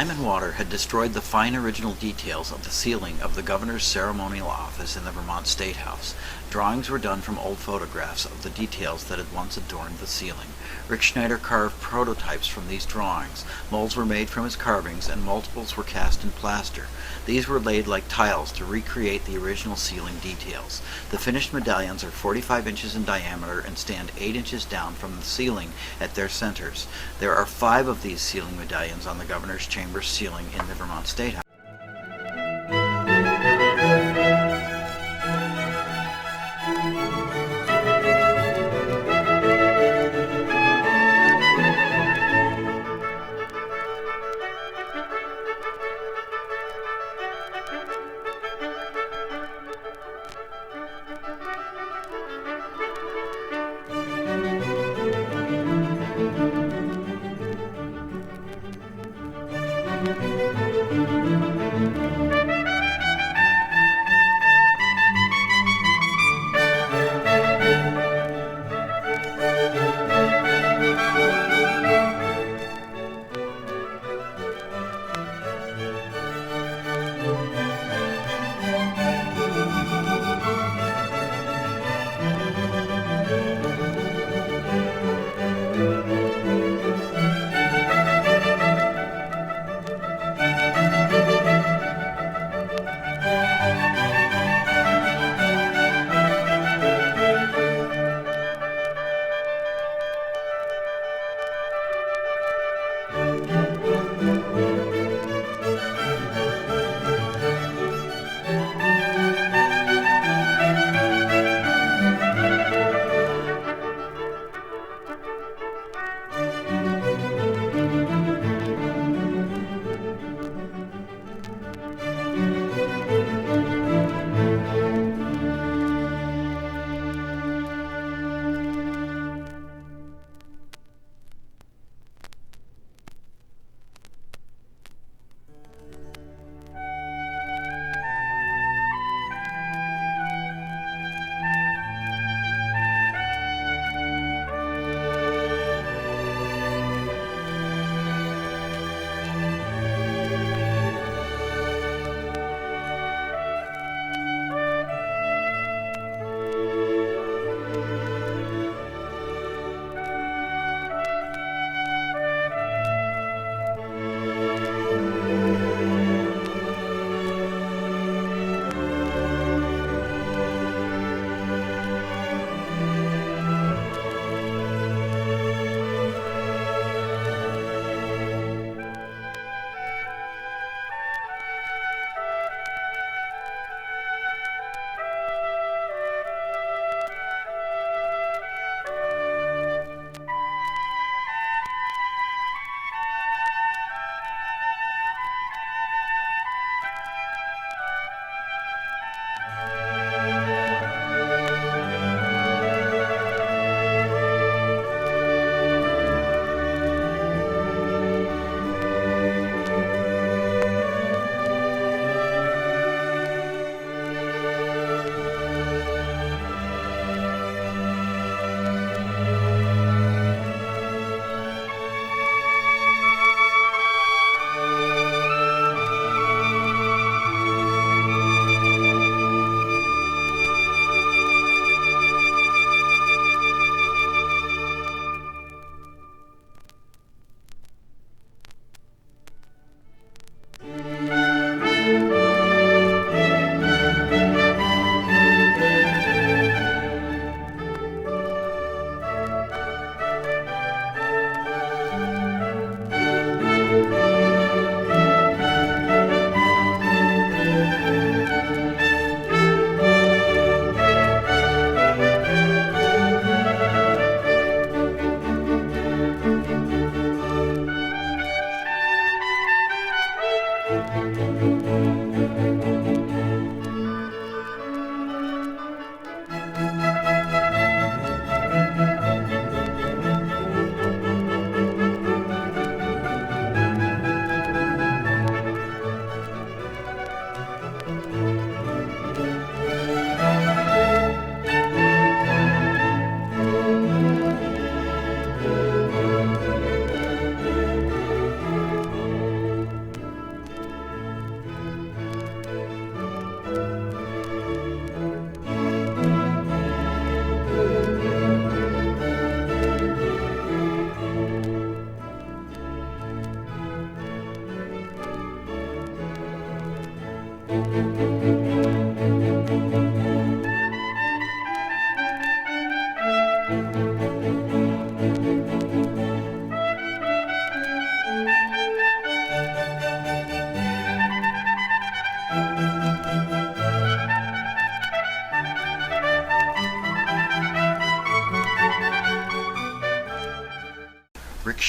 Time and water had destroyed the fine original details of the ceiling of the governor's ceremonial office in the Vermont State House. Drawings were done from old photographs of the details that had once adorned the ceiling. Rick Schneider carved prototypes from these drawings. Molds were made from his carvings, and multiples were cast in plaster. These were laid like tiles to recreate the original ceiling details. The finished medallions are 45 inches in diameter and stand 8 inches down from the ceiling at their centers. There are 5 of these ceiling medallions on the governor's chamber ceiling in the Vermont State House.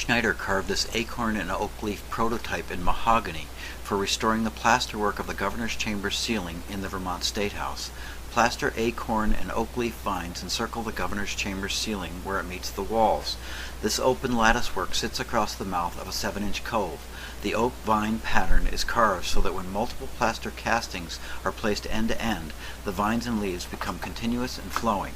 Schneider carved this acorn and oak leaf prototype in mahogany for restoring the plasterwork of the governor's chamber ceiling in the Vermont State House. Plaster acorn and oak leaf vines encircle the governor's chamber ceiling where it meets the walls. This open latticework sits across the mouth of a 7-inch cove. The oak vine pattern is carved so that when multiple plaster castings are placed end to end, the vines and leaves become continuous and flowing.